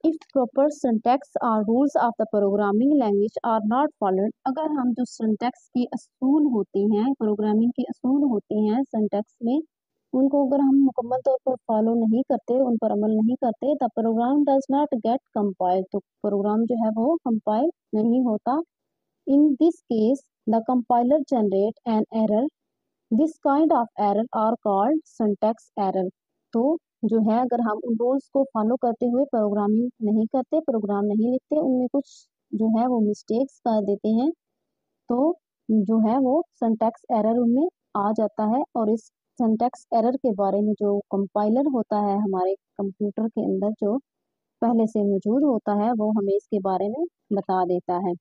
If proper syntax और rules of the programming language are not followed, अगर हम जो सिंटैक्स की असूल होती हैं, प्रोग्रामिंग की असूल होती हैं सिंटैक्स में, उनको अगर हम मुकम्मल तौर पर फॉलो नहीं करते, उन पर अमल नहीं करते, the program does not get compile, तो प्रोग्राम जो है वो कंपाइल नहीं होता। In this case the compiler generate an error, this kind of error are called syntax error. तो जो है अगर हम उन रूल्स को फॉलो करते हुए प्रोग्रामिंग नहीं करते, प्रोग्राम नहीं लिखते, उनमें कुछ जो है वो मिस्टेक्स कर देते हैं, तो जो है वो सिंटैक्स एरर उनमें आ जाता है। और इस सिंटैक्स एरर के बारे में जो कंपाइलर होता है हमारे कंप्यूटर के अंदर जो पहले से मौजूद होता है, वो हमें इसके बारे में बता देता है।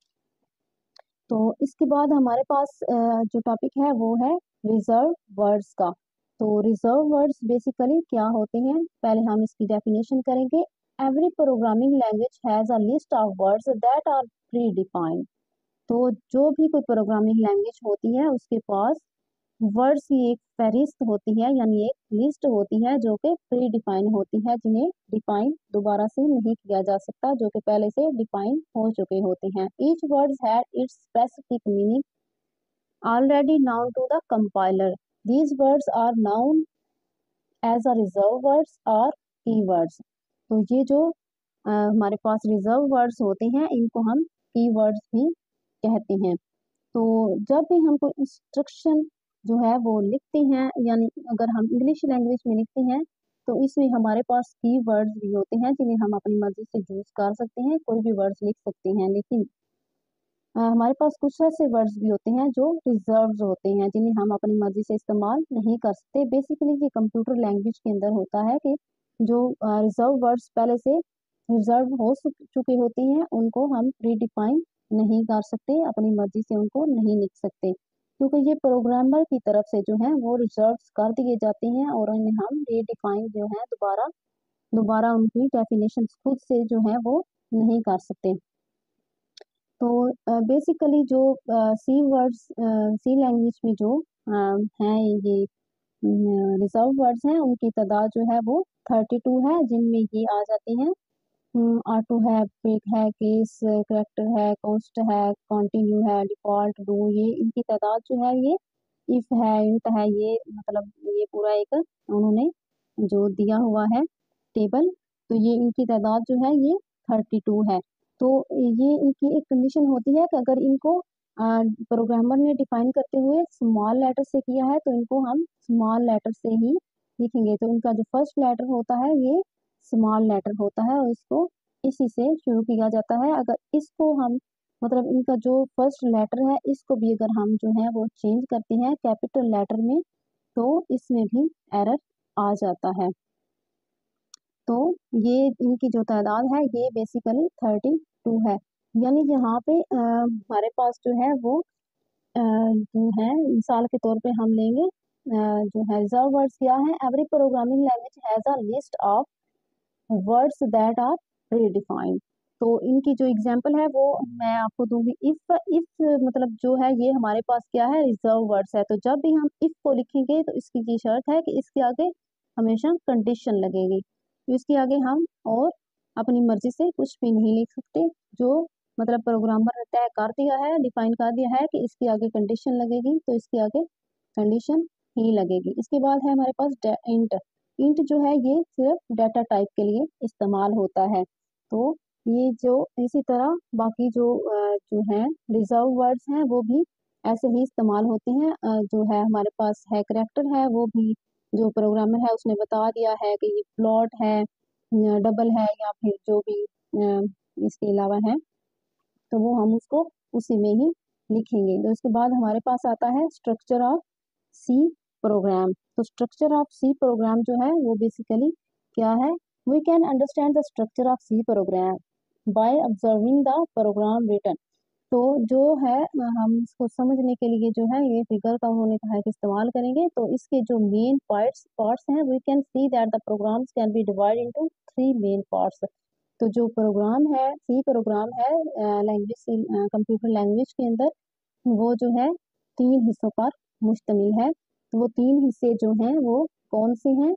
तो इसके बाद हमारे पास जो टॉपिक है वो है रिजर्व वर्ड्स का। तो रिजर्व वर्ड्स बेसिकली क्या होते हैं, पहले हम इसकी डेफिनेशन करेंगे। Every programming language has a list of words that are predefined. तो जो भी कोई प्रोग्रामिंग लैंग्वेज होती है उसके पास वर्ड्स की एक फहरिस्त होती है, यानी एक लिस्ट होती है जो कि प्री डिफाइन होती है, जिन्हें डिफाइन दोबारा से नहीं किया जा सकता, जो कि पहले से डिफाइन हो चुके होते हैं। Each words had its specific meaning already known to the compiler. These words are known as a reserve words और कीवर्ड्स। तो ये जो हमारे पास रिजर्व वर्ड्स होते हैं, इनको हम कीवर्ड्स भी कहते हैं। तो जब भी हम कोई इंस्ट्रक्शन जो है वो लिखते हैं, यानी अगर हम इंग्लिश लैंग्वेज में लिखते हैं, तो इसमें हमारे पास कीवर्ड्स भी होते हैं जिन्हें हम अपनी मर्जी से यूज कर सकते हैं, कोई भी वर्ड्स लिख सकते हैं। लेकिन हमारे पास कुछ ऐसे वर्ड्स भी होते हैं जो रिजर्व्ड होते हैं, जिन्हें हम अपनी मर्जी से इस्तेमाल नहीं कर सकते। बेसिकली ये कंप्यूटर लैंग्वेज के अंदर होता है कि जो रिजर्व वर्ड्स पहले से रिजर्व हो चुके होते हैं, उनको हम रीडिफाइन नहीं कर सकते, अपनी मर्जी से उनको नहीं लिख सकते, क्योंकि ये प्रोग्रामर की तरफ से जो है वो रिजर्व कर दिए जाते हैं और उन्हें हम रीडिफाइन जो है दोबारा दोबारा उनकी डेफिनेशन खुद से जो है वो नहीं कर सकते। तो बेसिकली जो सी वर्ड्स सी लैंग्वेज में जो हैं ये रिजर्व वर्ड्स हैं, उनकी तादाद जो है वो 32 है, जिनमें ये आ जाते हैं ऑटो है, ब्रेक है, केस करेक्टर है, कॉन्स्ट है, कॉन्टिन्यू है, डिफॉल्ट, डू, ये इनकी तादाद जो है ये इफ है, इंट है, ये मतलब ये पूरा एक उन्होंने जो दिया हुआ है टेबल, तो ये इनकी तादाद जो है ये 32 है। तो ये इनकी एक कंडीशन होती है कि अगर इनको प्रोग्रामर ने डिफाइन करते हुए स्मॉल लेटर से किया है, तो इनको हम स्मॉल लेटर से ही लिखेंगे। तो इनका जो फर्स्ट लेटर होता है ये स्मॉल लेटर होता है और इसको इसी से शुरू किया जाता है। अगर इसको हम मतलब इनका जो फर्स्ट लेटर है इसको भी अगर हम जो है वो चेंज करते हैं कैपिटल लेटर में, तो इसमें भी एरर आ जाता है। तो ये इनकी जो तादाद है ये बेसिकली 32 है। यानी यहाँ पे हमारे पास जो है वो जो है मिसाल के तौर पे हम लेंगे जो है रिजर्व वर्ड्स क्या है। Every programming language has a list of words that are predefined. तो इनकी जो एग्जांपल है वो मैं आपको दूंगी। इफ मतलब जो है ये हमारे पास क्या है, रिजर्व वर्ड्स है। तो जब भी हम इफ को लिखेंगे तो इसकी ये शर्त है कि इसके आगे हमेशा कंडीशन लगेगी, तो इसके आगे हम और अपनी मर्जी से कुछ भी नहीं लिख सकते। जो मतलब प्रोग्रामर ने तय कर दिया है, डिफाइन कर दिया है कि इसके आगे कंडीशन लगेगी, तो इसके आगे कंडीशन ही लगेगी। इसके बाद है हमारे पास इंट। इंट जो है ये सिर्फ डाटा टाइप के लिए इस्तेमाल होता है। तो ये जो इसी तरह बाकी जो है रिजर्व वर्ड्स हैं वो भी ऐसे ही इस्तेमाल होते हैं। जो है हमारे पास है करेक्टर है, वो भी जो प्रोग्रामर है उसने बता दिया है कि ये प्लॉट है, डबल है, या फिर जो भी इसके अलावा है, तो वो हम उसको उसी में ही लिखेंगे। तो इसके बाद हमारे पास आता है स्ट्रक्चर ऑफ सी प्रोग्राम। तो स्ट्रक्चर ऑफ सी प्रोग्राम जो है वो बेसिकली क्या है, we can understand the structure of C program by observing the program written. तो जो है हम इसको समझने के लिए जो है ये फिगर का उन्होंने कहा है कि इस्तेमाल करेंगे। तो इसके जो मेन पार्ट्स हैं, we can see that the programs can be divide into 3 main parts. तो जो प्रोग्राम है सी प्रोग्राम है लैंग्वेज कंप्यूटर लैंग्वेज के अंदर, वो जो है 3 हिस्सों पर मुश्तमिल है। तो वो 3 हिस्से जो हैं वो कौन से हैं,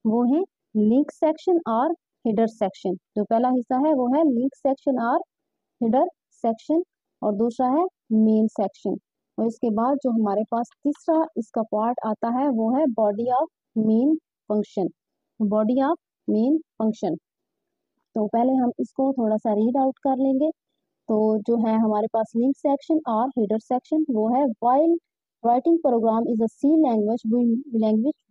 वो हैं लिंक सेक्शन और हेडर सेक्शन। जो पहला हिस्सा है वो है लिंक सेक्शन और हेडर सेक्शन, और दूसरा है मेन सेक्शन। और इसके बाद जो हमारे पास तीसरा इसका पार्ट आता है वो है body of main function. Body of main function, तो पहले हम इसको थोड़ा सा रीड आउट कर लेंगे। तो जो है हमारे पास लिंक सेक्शन और हेडर सेक्शन वो है, while writing program is a C language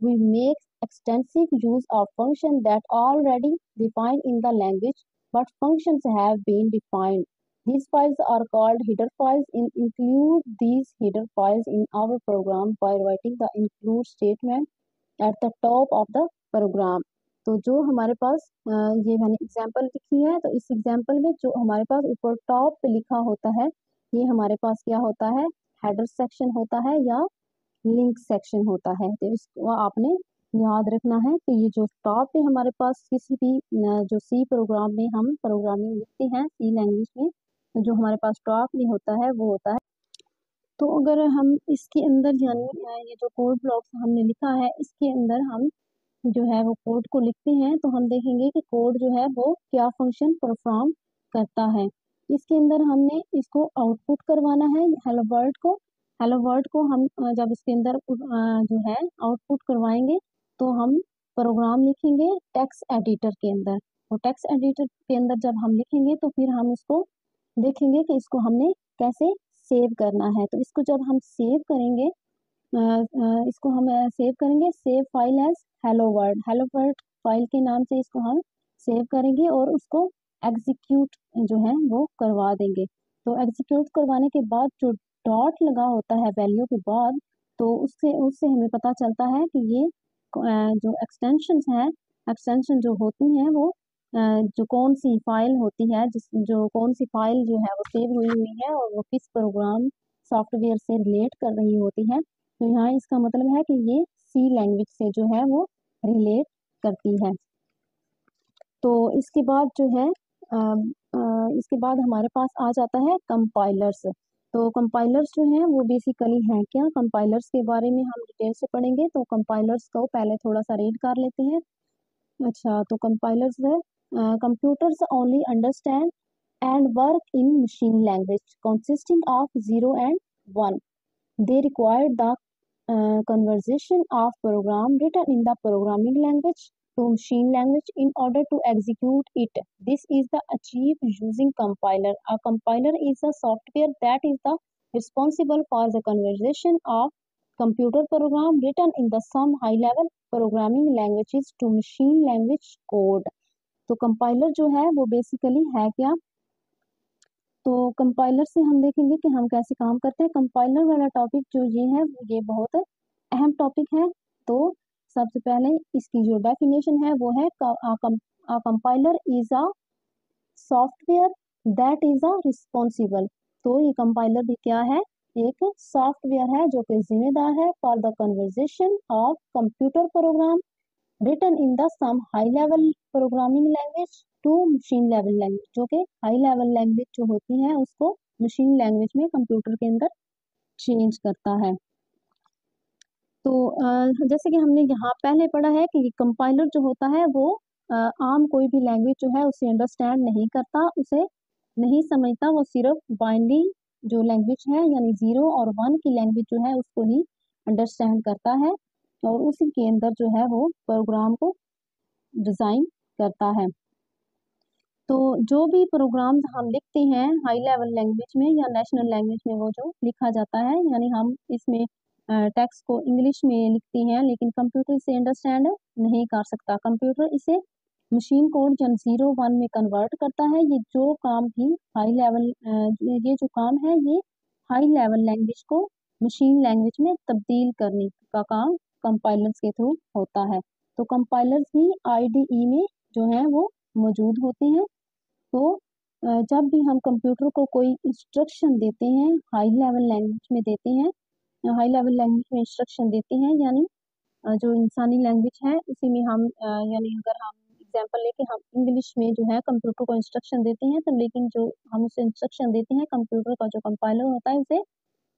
we make extensive use of functions that already defined in the language, but functions have been defined. These files are called header files. Include these header files in our program by writing the include statement at the top of the program. तो जो हमारे पास ये मैंने example लिखी है, तो इस example में जो हमारे पास ऊपर टॉप पे लिखा होता है ये हमारे पास क्या होता है, हेडर सेक्शन होता है या लिंक सेक्शन होता है। तो इसको आपने याद रखना है कि ये जो टॉप पे हमारे पास किसी भी जो सी प्रोग्राम में हम प्रोग्रामिंग लिखते हैं सी लैंग्वेज में, तो जो हमारे पास टॉप में होता है वो होता है। तो अगर हम इसके अंदर यानी ये जो कोड ब्लॉक्स हमने लिखा है इसके अंदर हम जो है वो कोड को लिखते हैं, तो हम देखेंगे कि कोड जो है वो क्या फंक्शन परफॉर्म करता है। इसके अंदर हमने इसको आउटपुट करवाना है हेलो वर्ल्ड को। हेलो वर्ल्ड को हम जब इसके अंदर जो है आउटपुट करवाएंगे तो हम प्रोग्राम लिखेंगे टेक्स्ट एडिटर के अंदर। तो टेक्स्ट एडिटर के अंदर जब हम लिखेंगे तो फिर हम इसको देखेंगे कि इसको हमने कैसे सेव करना है। तो इसको जब हम सेव करेंगे इसको हम सेव करेंगे, save file as hello world file के नाम से इसको हम सेव करेंगे और उसको एग्जीक्यूट जो है वो करवा देंगे। तो एग्जीक्यूट करवाने के बाद जो डॉट लगा होता है वैल्यू के बाद, तो उससे उससे हमें पता चलता है कि ये जो एक्सटेंशंस हैं, एक्सटेंशन जो होती हैं वो जो कौन सी फाइल होती है, जो कौन सी फाइल जो है वो सेव हुई है और वो किस प्रोग्राम सॉफ्टवेयर से रिलेट कर रही होती है। तो यहाँ इसका मतलब है कि ये सी लैंग्वेज से जो है वो रिलेट करती है। तो इसके बाद जो है इसके बाद हमारे पास आ जाता है कंपाइलर्स। तो कंपाइलर्स जो हैं वो बेसिकली हैं क्या, कंपाइलर्स के बारे में हम डिटेल से पढ़ेंगे। तो कंपाइलर्स को पहले थोड़ा सा रीड कर लेते हैं। अच्छा, तो कंपाइलर्स है, computers only understand and work in machine language consisting of 0 and 1. They require the conversion of program written in the programming language to machine language in order to execute it. This is the achieved using compiler. A compiler is a software that is the responsible for the conversion of computer program written in the some high level programming languages to machine language code. तो compiler जो है वो basically है क्या, तो compiler से हम देखेंगे कि हम कैसे काम करते हैं। कंपाइलर वाला टॉपिक जो ये है ये बहुत अहम टॉपिक है। तो सबसे पहले इसकी जो डेफिनेशन है वो है compiler is a software that is a responsible. तो ये कंपाइलर भी क्या है, एक सॉफ्टवेयर है जो कि जिम्मेदार है for the conversion of computer program written in the some high level programming language to machine level language. जो कि हाई लेवल लैंग्वेज जो होती है उसको मशीन लैंग्वेज में कंप्यूटर के अंदर चेंज करता है। तो जैसे कि हमने यहाँ पहले पढ़ा है कि कंपाइलर जो होता है वो आम कोई भी लैंग्वेज जो है उसे अंडरस्टैंड नहीं करता, उसे नहीं समझता, वो सिर्फ बाइनरी जो लैंग्वेज है यानी 0 और 1 की लैंग्वेज जो है उसको ही अंडरस्टैंड करता है और उसी के अंदर जो है वो प्रोग्राम को डिज़ाइन करता है। तो जो भी प्रोग्राम हम लिखते हैं हाई लेवल लैंग्वेज में या नेशनल लैंग्वेज में वो जो लिखा जाता है, यानी हम इसमें टेक्स्ट को इंग्लिश में लिखते हैं लेकिन कंप्यूटर इसे अंडरस्टैंड नहीं कर सकता। कंप्यूटर इसे मशीन कोड यानी 0 1 में कन्वर्ट करता है। ये जो काम भी हाई लेवल ये जो काम है ये हाई लेवल लैंग्वेज को मशीन लैंग्वेज में तब्दील करने का काम कंपाइलर्स के थ्रू होता है। तो कंपाइलर्स भी आईडीई में जो है वो मौजूद होते हैं। तो जब भी हम कंप्यूटर को कोई इंस्ट्रक्शन देते हैं हाई लेवल लैंग्वेज में देते हैं, हाई लेवल लैंग्वेज में इंस्ट्रक्शन देते हैं यानी जो इंसानी लैंग्वेज है उसी में हम यानी अगर हम एग्जांपल लेके हम इंग्लिश में जो है कंप्यूटर को इंस्ट्रक्शन देते हैं, तो लेकिन जो हम उसे इंस्ट्रक्शन देते हैं कंप्यूटर का जो कंपाइलर होता है उसे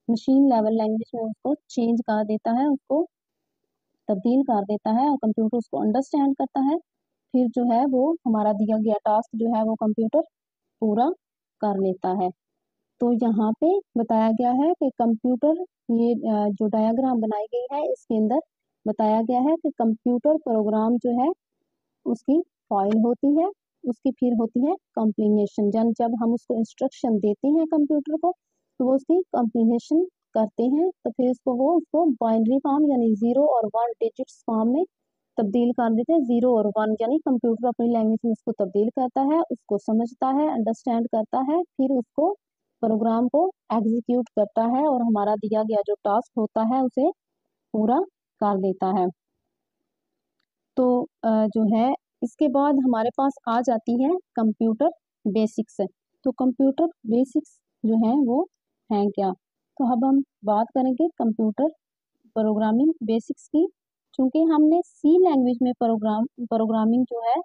मशीन लेवल लैंग्वेज में उसको चेंज कर देता है, उसको तब्दील कर देता है और कंप्यूटर उसको अंडरस्टैंड करता है। फिर जो है वो हमारा दिया गया टास्क जो है वो कंप्यूटर पूरा कर लेता है। तो यहाँ पे बताया गया है कि कंप्यूटर, ये जो डायग्राम बनाई गई है इसके अंदर बताया गया है कि कंप्यूटर प्रोग्राम जो है उसकी फाइल होती है, उसकी फिर होती है कंप्लीनेशन। जब हम उसको इंस्ट्रक्शन देते हैं कंप्यूटर को तो वो उसकी कंप्लीनेशन करते हैं, तो फिर उसको बाइनरी फॉर्म यानी 0 और 1 डिजिट्स फॉर्म में तब्दील कर देते हैं। 0 और 1 यानी कंप्यूटर अपनी लैंग्वेज में उसको तब्दील करता है, उसको समझता है, अंडरस्टैंड करता है, फिर उसको प्रोग्राम को एग्जीक्यूट करता है और हमारा दिया गया जो टास्क होता है उसे पूरा कर देता है। तो जो है इसके बाद हमारे पास आ जाती है कंप्यूटर बेसिक्स। तो कंप्यूटर बेसिक्स जो है वो हैं क्या, तो अब हम बात करेंगे कंप्यूटर प्रोग्रामिंग बेसिक्स की। क्योंकि हमने सी लैंग्वेज में प्रोग्रामिंग जो है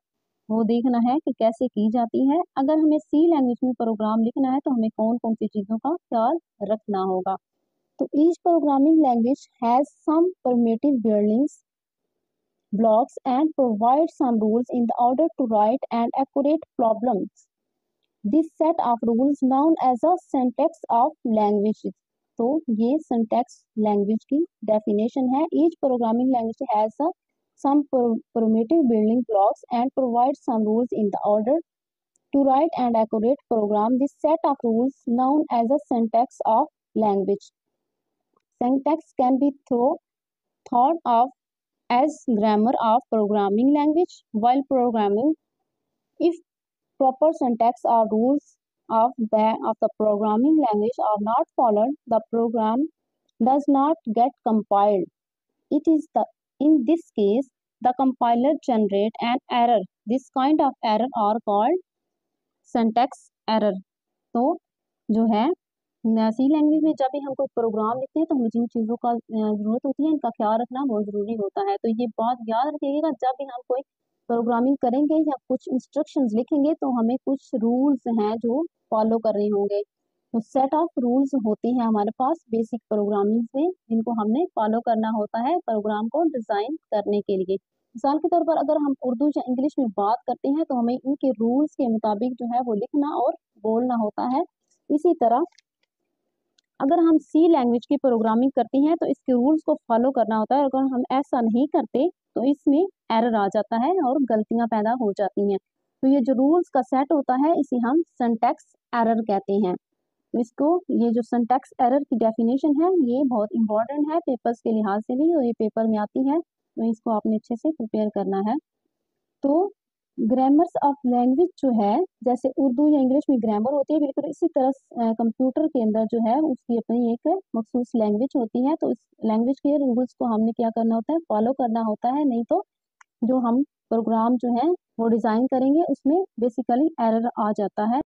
वो देखना है कि कैसे की जाती है। अगर हमें सी लैंग्वेज में प्रोग्राम लिखना है तो हमें कौन कौन सी चीज़ों का ख्याल रखना होगा। तो each programming language has some primitive buildings blocks and provides some rules in order to write and accurate problems. This set of rules known as a syntax of language. तो ये syntax language की definition है। Each programming language has some primitive building blocks and provides some rules in the order to write and accurate program. This set of rules known as a syntax of language. Syntax can be thought of as grammar of programming language. While programming, if proper syntax or rules of the programming language are not followed, the program does not get compiled. In this case, the compiler generate an error. This kind of error are called syntax error. तो जो है सी language में जब भी हम कोई programme लिखते हैं तो हमें जिन चीज़ों का ज़रूरत होती है इनका ख्याल रखना बहुत ज़रूरी होता है। तो ये बात याद रखिएगा, जब भी हम कोई प्रोग्रामिंग करेंगे या कुछ इंस्ट्रक्शंस लिखेंगे तो हमें कुछ रूल्स हैं जो फॉलो करने होंगे। तो सेट ऑफ रूल्स होते हैं हमारे पास बेसिक प्रोग्रामिंग में, जिनको हमने फॉलो करना होता है प्रोग्राम को डिज़ाइन करने के लिए। मिसाल के तौर पर अगर हम उर्दू या इंग्लिश में बात करते हैं तो हमें इनके रूल्स के मुताबिक जो है वो लिखना और बोलना होता है। इसी तरह अगर हम सी लैंग्वेज की प्रोग्रामिंग करते हैं तो इसके रूल्स को फॉलो करना होता है। अगर हम ऐसा नहीं करते तो इसमें एरर आ जाता है और गलतियां पैदा हो जाती हैं। तो ये जो रूल्स का सेट होता है इसे हम सिंटैक्स एरर कहते हैं। तो इसको, ये जो सिंटैक्स एरर की डेफिनेशन है ये बहुत इंपॉर्टेंट है पेपर्स के लिहाज से भी, और ये पेपर में आती है, तो इसको आपने अच्छे से प्रिपेयर करना है। तो ग्रामर्स ऑफ लैंग्वेज जो है, जैसे उर्दू या इंग्लिश में ग्रामर होती है, बिल्कुल इसी तरह कंप्यूटर के अंदर जो है उसकी अपनी एक मखसूस लैंग्वेज होती है। तो इस लैंग्वेज के रूल्स को हमने क्या करना होता है, फॉलो करना होता है, नहीं तो जो हम प्रोग्राम जो है वो डिज़ाइन करेंगे उसमें बेसिकली एरर आ जाता है।